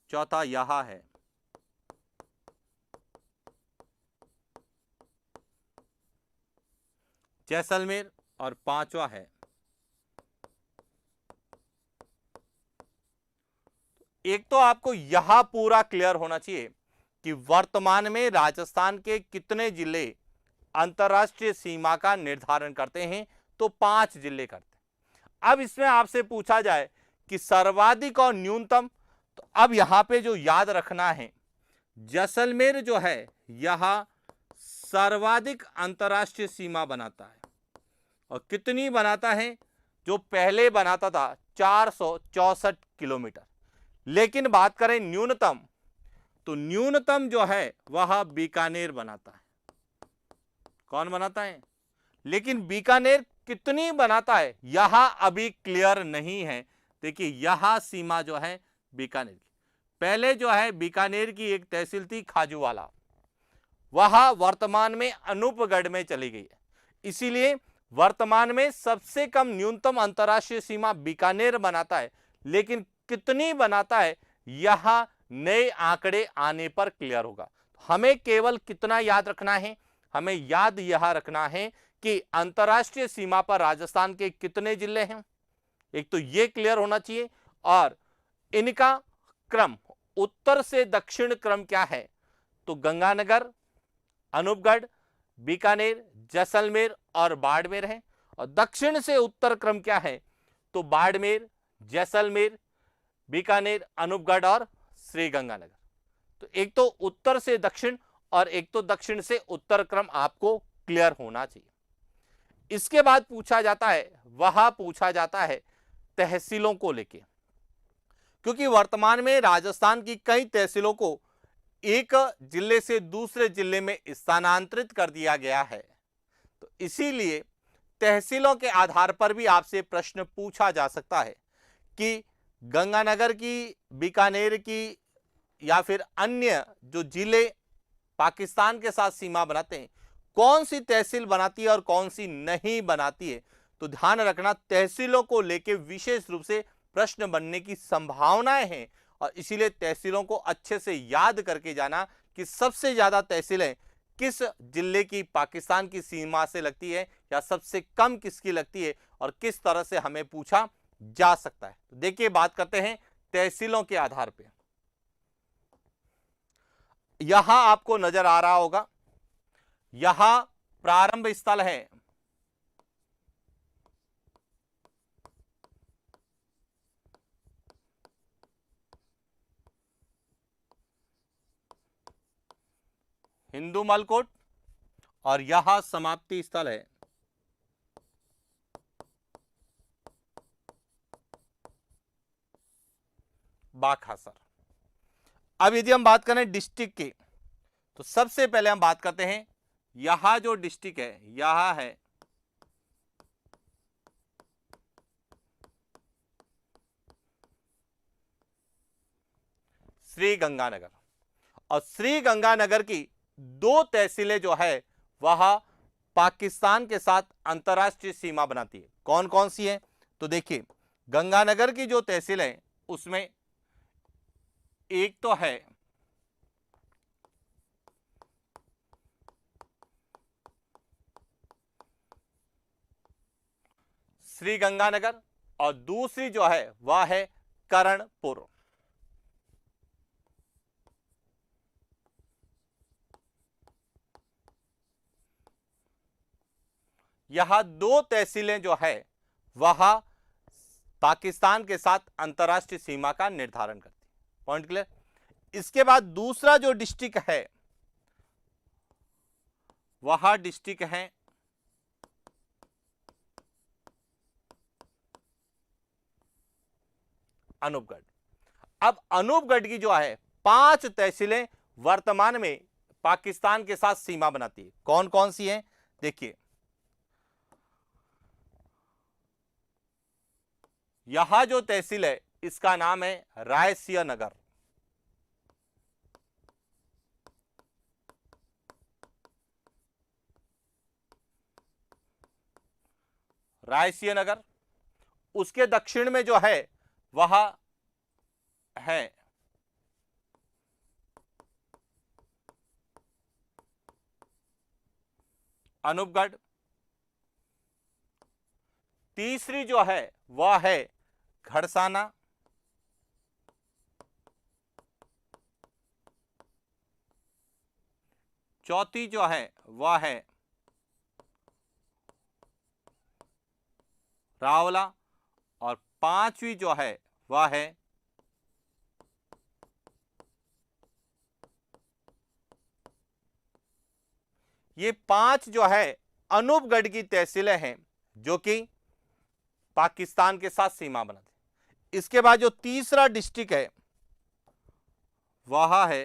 चौथा यहां है जैसलमेर और पांचवा है, एक तो आपको यहां पूरा क्लियर होना चाहिए कि वर्तमान में राजस्थान के कितने जिले अंतर्राष्ट्रीय सीमा का निर्धारण करते हैं, तो 5 जिले करते हैं। अब इसमें आपसे पूछा जाए कि सर्वाधिक और न्यूनतम, तो अब यहां पे जो याद रखना है, जैसलमेर जो है यह सर्वाधिक अंतर्राष्ट्रीय सीमा बनाता है। और कितनी बनाता है? जो पहले बनाता था 464 किलोमीटर। लेकिन बात करें न्यूनतम, तो न्यूनतम जो है वह बीकानेर बनाता है। कौन बनाता है? लेकिन बीकानेर कितनी बनाता है यह अभी क्लियर नहीं है। देखिए यह सीमा जो है बीकानेर की, पहले जो है बीकानेर की एक तहसील थी खाजूवाला, वह वर्तमान में अनूपगढ़ में चली गई है। इसीलिए वर्तमान में सबसे कम न्यूनतम अंतर्राष्ट्रीय सीमा बीकानेर बनाता है। लेकिन कितनी बनाता है यह नए आंकड़े आने पर क्लियर होगा। हमें केवल कितना याद रखना है? हमें याद यह रखना है कि अंतर्राष्ट्रीय सीमा पर राजस्थान के कितने जिले हैं, एक तो ये क्लियर होना चाहिए। और इनका क्रम, उत्तर से दक्षिण क्रम क्या है? तो गंगानगर, अनूपगढ़, बीकानेर, जैसलमेर और बाड़मेर है। और दक्षिण से उत्तर क्रम क्या है? तो बाड़मेर, जैसलमेर, बीकानेर, अनूपगढ़ और श्रीगंगानगर। तो एक तो उत्तर से दक्षिण और एक तो दक्षिण से उत्तर क्रम आपको क्लियर होना चाहिए। इसके बाद पूछा जाता है तहसीलों को लेके, क्योंकि वर्तमान में राजस्थान की कई तहसीलों को एक जिले से दूसरे जिले में स्थानांतरित कर दिया गया है। तो इसीलिए तहसीलों के आधार पर भी आपसे प्रश्न पूछा जा सकता है कि गंगानगर की, बीकानेर की या फिर अन्य जो जिले पाकिस्तान के साथ सीमा बनाते हैं, कौन सी तहसील बनाती है और कौन सी नहीं बनाती है। तो ध्यान रखना, तहसीलों को लेकर विशेष रूप से प्रश्न बनने की संभावनाएं हैं। और इसीलिए तहसीलों को अच्छे से याद करके जाना कि सबसे ज्यादा तहसीलें किस जिले की पाकिस्तान की सीमा से लगती है या सबसे कम किसकी लगती है, और किस तरह से हमें पूछा जा सकता है। तो देखिए बात करते हैं तहसीलों के आधार पे। यहां आपको नजर आ रहा होगा, यहां प्रारंभ स्थल है हिंदू मलकोट और यहां समाप्ति स्थल है बाखासर। अब यदि हम बात करें डिस्ट्रिक्ट की, तो सबसे पहले हम बात करते हैं, यहां जो डिस्ट्रिक्ट है यह है श्रीगंगानगर। और श्रीगंगानगर की 2 तहसीलें जो है वह पाकिस्तान के साथ अंतर्राष्ट्रीय सीमा बनाती है। कौन कौन सी है? तो देखिए गंगानगर की जो तहसील है उसमें एक तो है श्रीगंगानगर और दूसरी जो है वह है करणपुर। यह 2 तहसीलें जो है वह पाकिस्तान के साथ अंतर्राष्ट्रीय सीमा का निर्धारण करती है। Point clear? इसके बाद दूसरा जो डिस्ट्रिक्ट है वह डिस्ट्रिक्ट है अनूपगढ़। अब अनूपगढ़ की जो है 5 तहसीलें वर्तमान में पाकिस्तान के साथ सीमा बनाती है। कौन कौन सी हैं? देखिए यहां जो तहसील है इसका नाम है रायसिया नगर। रायसिया नगर। उसके दक्षिण में जो है वह है अनूपगढ़। तीसरी जो है वह है खड़साना। चौथी जो है वह है रावला, और पांचवी जो है वह है ये पांच जो है अनूपगढ़ की तहसीलें हैं जो कि पाकिस्तान के साथ सीमा बनाती। इसके बाद जो तीसरा डिस्ट्रिक्ट है वह है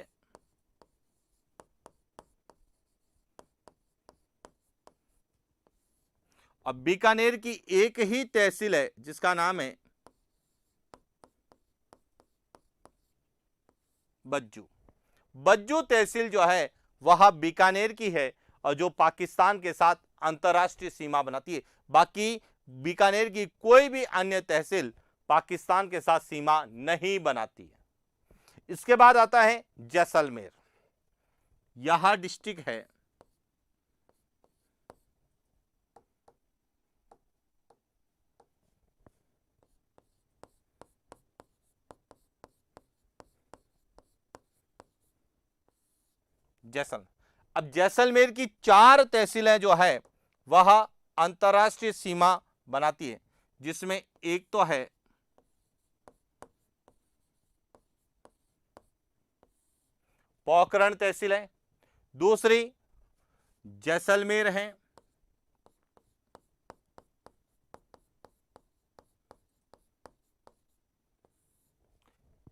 अब बीकानेर की एक ही तहसील है जिसका नाम है बज्जू। बज्जू तहसील जो है वह बीकानेर की है और जो पाकिस्तान के साथ अंतर्राष्ट्रीय सीमा बनाती है। बाकी बीकानेर की कोई भी अन्य तहसील पाकिस्तान के साथ सीमा नहीं बनाती है। इसके बाद आता है जैसलमेर। यह डिस्ट्रिक्ट है जैसलमेर। अब जैसलमेर की चार तहसीलें जो है वह अंतर्राष्ट्रीय सीमा बनाती है, जिसमें एक तो है पोखरण तहसील है, दूसरी जैसलमेर है,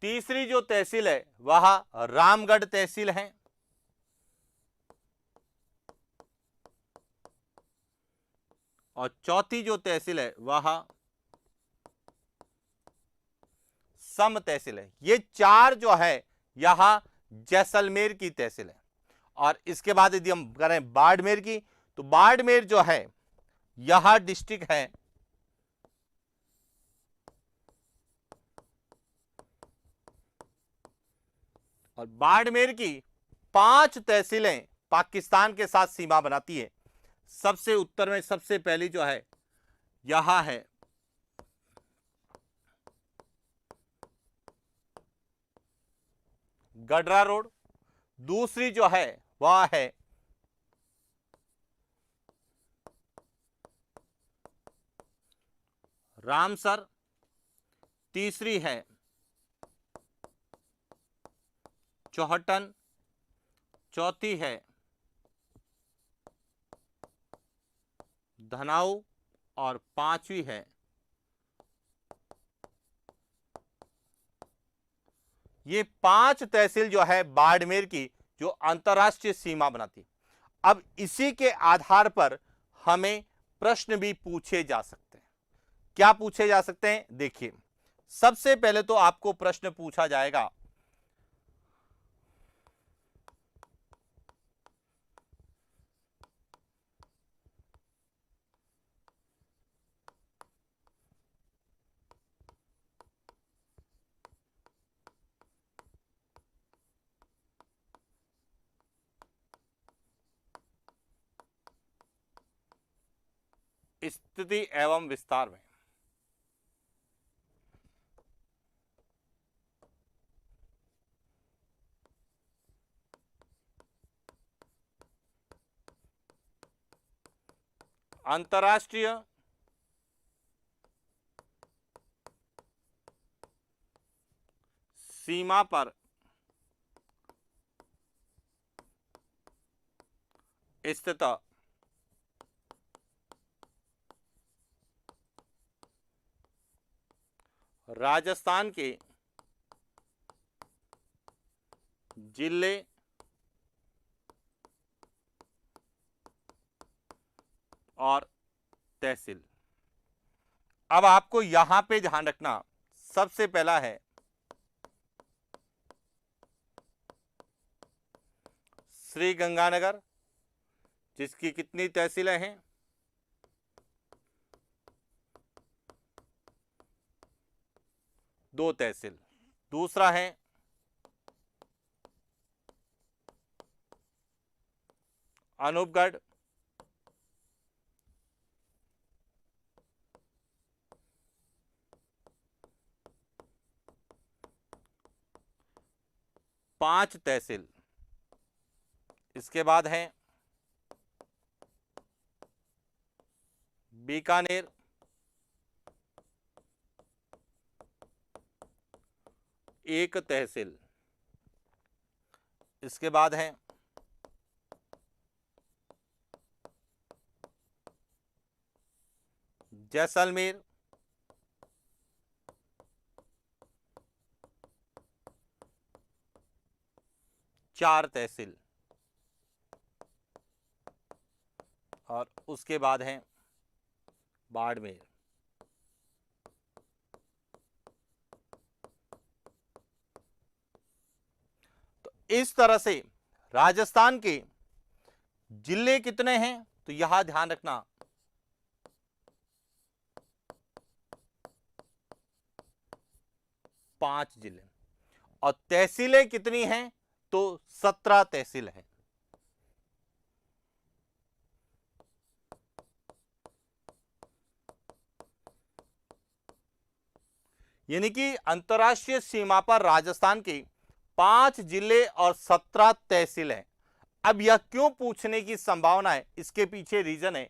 तीसरी जो तहसील है वह रामगढ़ तहसील है, और चौथी जो तहसील है वह सम तहसील है। ये चार जो है यह जैसलमेर की तहसील है। और इसके बाद यदि हम करें बाड़मेर की, तो बाड़मेर जो है यह डिस्ट्रिक्ट है और बाड़मेर की पांच तहसीलें पाकिस्तान के साथ सीमा बनाती है। सबसे उत्तर में सबसे पहली जो है यह है गडरा रोड, दूसरी जो है वह है रामसर, तीसरी है चौहटन, चौथी है धनाऊ, और पांचवी है ये पांच तहसील जो है बाड़मेर की जो अंतर्राष्ट्रीय सीमा बनाती। अब इसी के आधार पर हमें प्रश्न भी पूछे जा सकते हैं। क्या पूछे जा सकते हैं? देखिए, सबसे पहले तो आपको प्रश्न पूछा जाएगा स्थिति एवं विस्तार में अंतर्राष्ट्रीय सीमा पर स्थित राजस्थान के जिले और तहसील। अब आपको यहां पे ध्यान रखना, सबसे पहला है श्री गंगानगर, जिसकी कितनी तहसीलें हैं? 2 तहसील। दूसरा है अनूपगढ़, पांच तहसील। इसके बाद है बीकानेर, एक तहसील। इसके बाद है जैसलमेर, चार तहसील। और उसके बाद है बाड़मेर। तो इस तरह से राजस्थान के जिले कितने हैं, तो यहां ध्यान रखना 5 जिले। और तहसीलें कितनी हैं, तो 17 तहसील हैं। यानी कि अंतर्राष्ट्रीय सीमा पर राजस्थान के 5 जिले और 17 तहसील हैं। अब यह क्यों पूछने की संभावना है, इसके पीछे रीजन है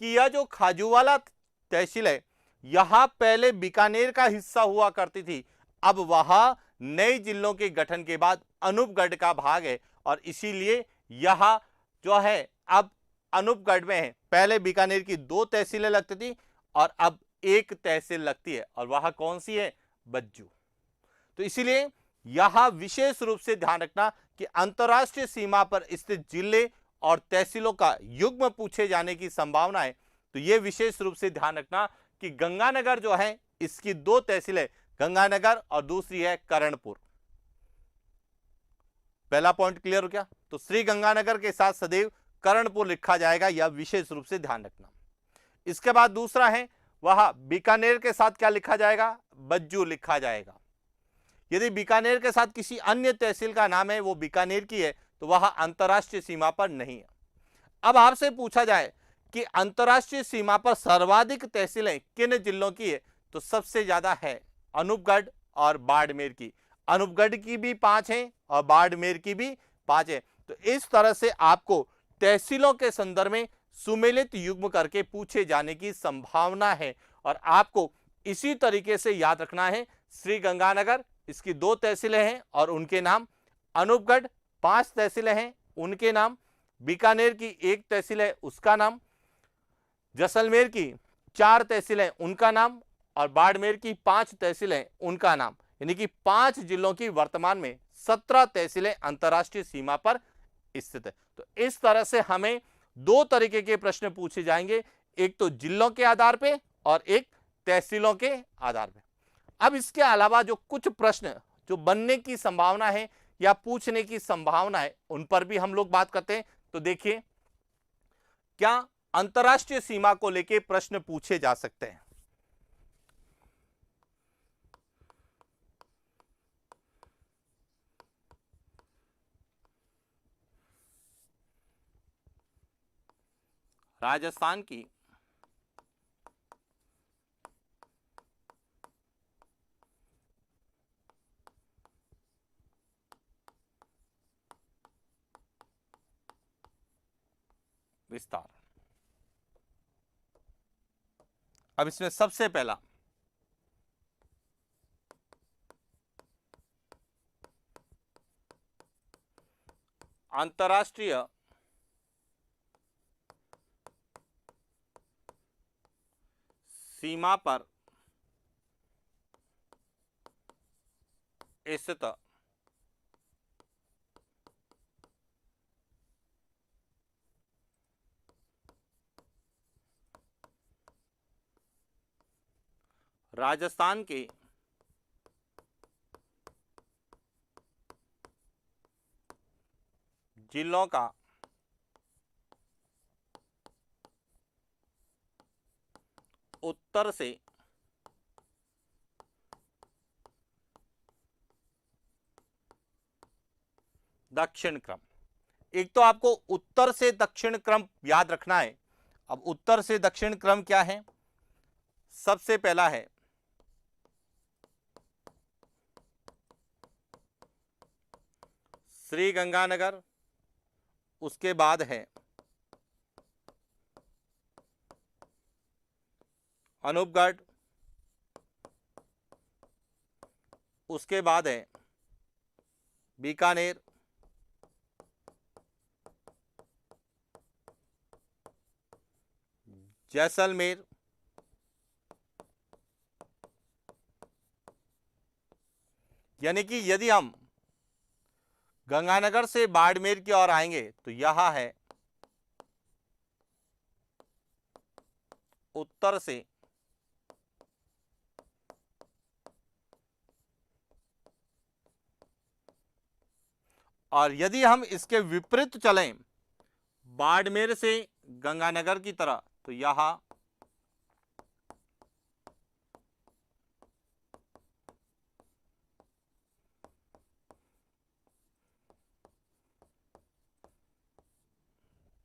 कि यह जो खाजूवाला तहसील है, यहां पहले बीकानेर का हिस्सा हुआ करती थी। अब वहां नए जिलों के गठन के बाद अनूपगढ़ का भाग है और इसीलिए यह जो है अब अनूपगढ़ में है। पहले बीकानेर की 2 तहसीलें लगती थी और अब एक तहसील लगती है, और वह कौन सी है, बज्जू। तो इसीलिए यहां विशेष रूप से ध्यान रखना कि अंतर्राष्ट्रीय सीमा पर स्थित जिले और तहसीलों का युग्म पूछे जाने की संभावना है। तो यह विशेष रूप से ध्यान रखना कि गंगानगर जो है इसकी 2 तहसीलें, गंगानगर और दूसरी है करणपुर। पहला पॉइंट क्लियर हो गया। तो श्री गंगानगर के साथ सदैव करणपुर लिखा जाएगा, यह विशेष रूप से ध्यान रखना। इसके बाद दूसरा है वह बीकानेर के साथ क्या लिखा जाएगा, बज्जू लिखा जाएगा। यदि बीकानेर के साथ किसी अन्य तहसील का नाम है, वो बीकानेर की है, तो वह अंतर्राष्ट्रीय सीमा पर नहीं है। अब आपसे पूछा जाए कि अंतर्राष्ट्रीय सीमा पर सर्वाधिक तहसीलें किन जिलों की है, तो सबसे ज्यादा है अनूपगढ़ और बाड़मेर की। अनूपगढ़ की भी 5 है और बाड़मेर की भी 5 है। तो इस तरह से आपको तहसीलों के संदर्भ में सुमेलित युग्म करके पूछे जाने की संभावना है। और आपको इसी तरीके से याद रखना है, श्री गंगानगर इसकी 2 तहसीलें हैं और उनके नाम, अनूपगढ़ 5 तहसीलें हैं उनके नाम, बीकानेर की 1 तहसील है उसका नाम, जैसलमेर की 4 तहसीलें उनका नाम और बाड़मेर की 5 तहसीलें उनका नाम। यानी कि 5 जिलों की वर्तमान में 17 तहसीलें अंतर्राष्ट्रीय सीमा पर स्थित है। तो इस तरह से हमें 2 तरीके के प्रश्न पूछे जाएंगे, एक तो जिलों के आधार पे और एक तहसीलों के आधार पे। अब इसके अलावा जो कुछ प्रश्न जो बनने की संभावना है या पूछने की संभावना है, उन पर भी हम लोग बात करते हैं। तो देखिए, क्या अंतर्राष्ट्रीय सीमा को लेकर प्रश्न पूछे जा सकते हैं। राजस्थान की विस्तार। अब इसमें सबसे पहला अंतर्राष्ट्रीय सीमा पर स्थित राजस्थान के जिलों का उत्तर से दक्षिण क्रम। एक तो आपको उत्तर से दक्षिण क्रम याद रखना है। अब उत्तर से दक्षिण क्रम क्या है, सबसे पहला है श्री गंगानगर उसके बाद है अनूपगढ़, उसके बाद है बीकानेर, जैसलमेर, यानी कि यदि हम गंगानगर से बाड़मेर की ओर आएंगे तो यह है उत्तर से और यदि हम इसके विपरीत चलें बाड़मेर से गंगानगर की तरह तो यह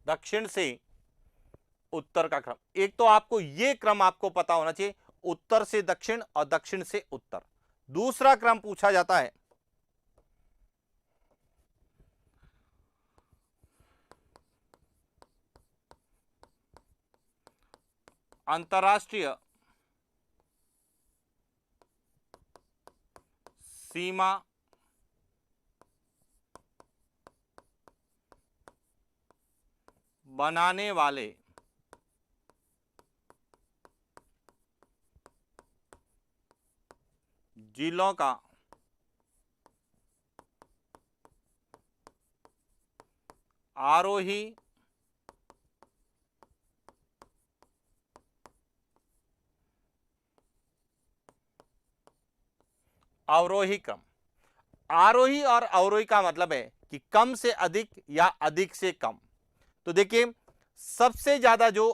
दक्षिण से उत्तर का क्रम। एक तो आपको ये क्रम आपको पता होना चाहिए, उत्तर से दक्षिण और दक्षिण से उत्तर। दूसरा क्रम पूछा जाता है अंतर्राष्ट्रीय सीमा बनाने वाले जिलों का आरोही अवरोही क्रम। आरोही और अवरोही का मतलब है कि कम से अधिक या अधिक से कम। तो देखिए सबसे ज्यादा जो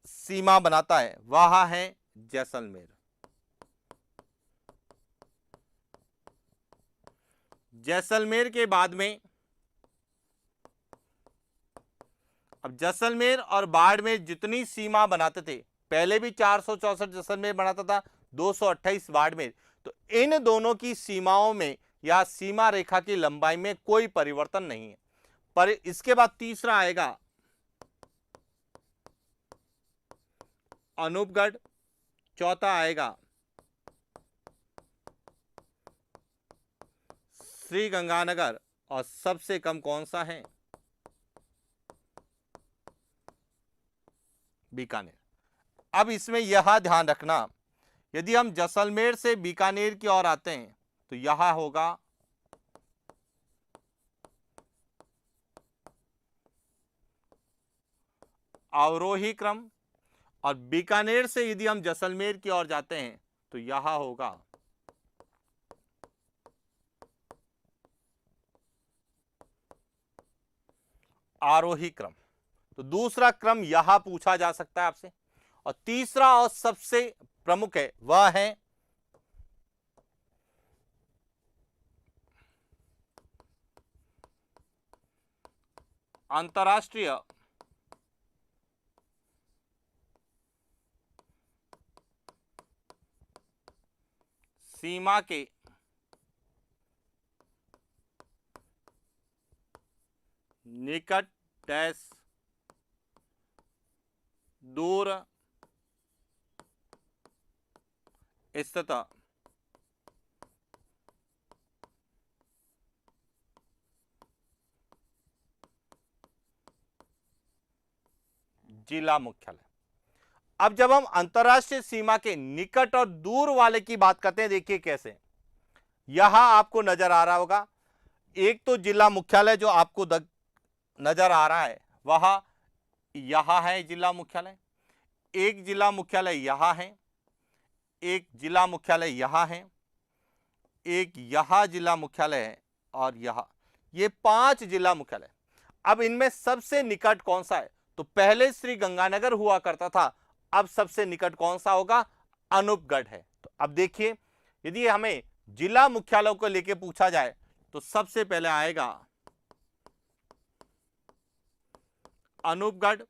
सीमा बनाता है वह है जैसलमेर, जैसलमेर के बाद में अब जैसलमेर और बाड़मेर जितनी सीमा बनाते थे, पहले भी 464 जैसलमेर बनाता था, 228 बाड़मेर, तो इन दोनों की सीमाओं में या सीमा रेखा की लंबाई में कोई परिवर्तन नहीं है। पर इसके बाद तीसरा आएगा अनूपगढ़, चौथा आएगा श्री गंगानगर और सबसे कम कौन सा है? बीकानेर। अब इसमें यह ध्यान रखना, यदि हम जैसलमेर से बीकानेर की ओर आते हैं तो यह होगा अवरोही क्रम और बीकानेर से यदि हम जैसलमेर की ओर जाते हैं तो यह होगा आरोही क्रम। तो दूसरा क्रम यहां पूछा जा सकता है आपसे। और तीसरा और सबसे प्रमुख है वह है अंतर्राष्ट्रीय सीमा के निकट डैश दूर स्थित जिला मुख्यालय। अब जब हम अंतर्राष्ट्रीय सीमा के निकट और दूर वाले की बात करते हैं, देखिए कैसे यहां आपको नजर आ रहा होगा, एक तो जिला मुख्यालय जो आपको नजर आ रहा है वह यहां है जिला मुख्यालय, एक जिला मुख्यालय यहां है, एक जिला मुख्यालय यहां है, एक यहां जिला मुख्यालय है और यहां, ये 5 जिला मुख्यालय। अब इनमें सबसे निकट कौन सा है? तो पहले श्री गंगानगर हुआ करता था, अब सबसे निकट कौन सा होगा? अनूपगढ़ है। तो अब देखिए यदि हमें जिला मुख्यालयों को लेकर पूछा जाए तो सबसे पहले आएगा अनूपगढ़,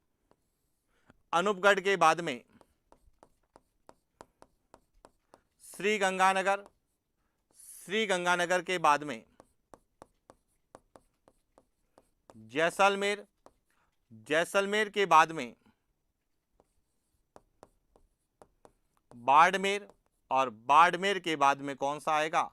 अनूपगढ़ के बाद में श्री गंगानगर, श्री गंगानगर के बाद में जैसलमेर, जैसलमेर के बाद में बाड़मेर, और बाड़मेर के बाद में कौन सा आएगा?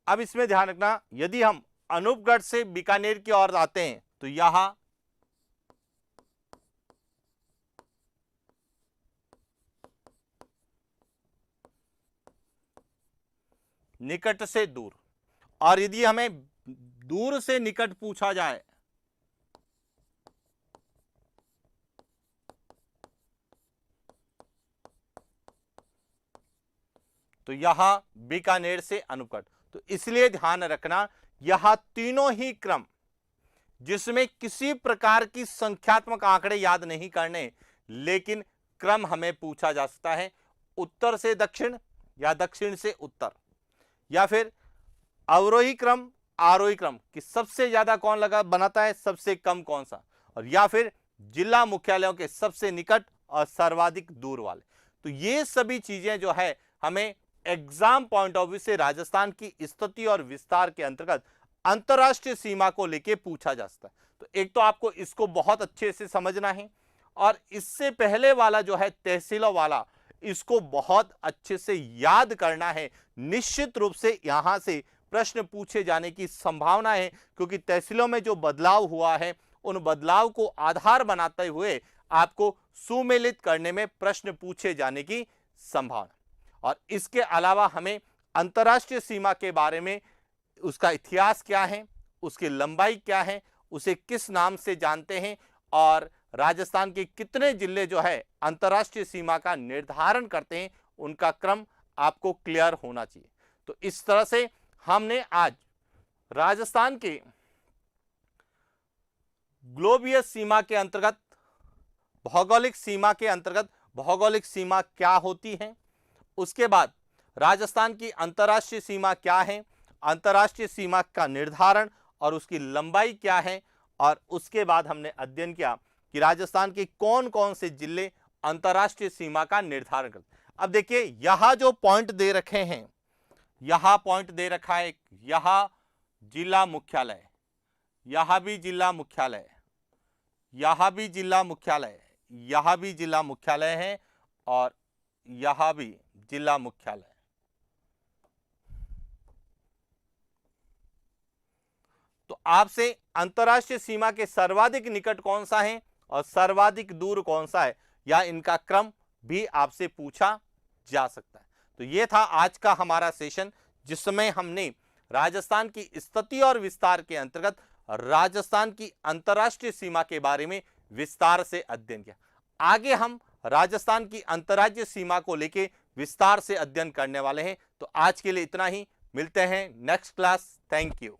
अब इसमें ध्यान रखना, यदि हम अनूपगढ़ से बीकानेर की ओर आते हैं तो यहां निकट से दूर, और यदि हमें दूर से निकट पूछा जाए तो यहां बीकानेर से अनूपगढ़। तो इसलिए ध्यान रखना, यह तीनों ही क्रम जिसमें किसी प्रकार की संख्यात्मक आंकड़े याद नहीं करने, लेकिन क्रम हमें पूछा जा सकता है उत्तर से दक्षिण या दक्षिण से उत्तर, या फिर अवरोही क्रम, आरोही क्रम कि सबसे ज्यादा कौन लगा बनाता है, सबसे कम कौन सा, और या फिर जिला मुख्यालयों के सबसे निकट और सर्वाधिक दूर वाले। तो ये सभी चीजें जो है हमें एग्जाम पॉइंट ऑफ व्यू से राजस्थान की स्थिति और विस्तार के अंतर्गत अंतरराष्ट्रीय सीमा को लेके पूछा जा सकता है। तो एक तो आपको इसको बहुत अच्छे से समझना है, और इससे पहले वाला जो है तहसीलों वाला, इसको बहुत अच्छे से याद करना है। निश्चित रूप से यहां से प्रश्न पूछे जाने की संभावना है, क्योंकि तहसीलों में जो बदलाव हुआ है उन बदलाव को आधार बनाते हुए आपको सुमेलित करने में प्रश्न पूछे जाने की संभावना। और इसके अलावा हमें अंतरराष्ट्रीय सीमा के बारे में, उसका इतिहास क्या है, उसकी लंबाई क्या है, उसे किस नाम से जानते हैं, और राजस्थान के कितने जिले जो है अंतरराष्ट्रीय सीमा का निर्धारण करते हैं, उनका क्रम आपको क्लियर होना चाहिए। तो इस तरह से हमने आज राजस्थान के ग्लोबीय सीमा के अंतर्गत, भौगोलिक सीमा के अंतर्गत भौगोलिक सीमा क्या होती है, उसके बाद राजस्थान की अंतरराष्ट्रीय सीमा क्या है, अंतरराष्ट्रीय सीमा का निर्धारण और उसकी लंबाई क्या है, और उसके बाद हमने अध्ययन किया कि राजस्थान के कौन कौन से जिले अंतरराष्ट्रीय सीमा का निर्धारण करते हैं। अब देखिए, यहां जो पॉइंट दे रखे हैं, यहां पॉइंट दे रखा है, यहां जिला मुख्यालय, यहां भी जिला मुख्यालय, यहां भी जिला मुख्यालय, यहां भी जिला मुख्यालय है, और यहां भी जिला मुख्यालय। तो आपसे अंतरराष्ट्रीय सीमा के सर्वाधिक निकट कौन सा है और सर्वाधिक दूर कौन सा है, या इनका क्रम भी आपसे पूछा जा सकता है। तो यह था आज का हमारा सेशन, जिसमें हमने राजस्थान की स्थिति और विस्तार के अंतर्गत राजस्थान की अंतरराष्ट्रीय सीमा के बारे में विस्तार से अध्ययन किया। आगे हम राजस्थान की अंतर्राज्यीय सीमा को लेकर विस्तार से अध्ययन करने वाले हैं। तो आज के लिए इतना ही, मिलते हैं नेक्स्ट क्लास। Thank you.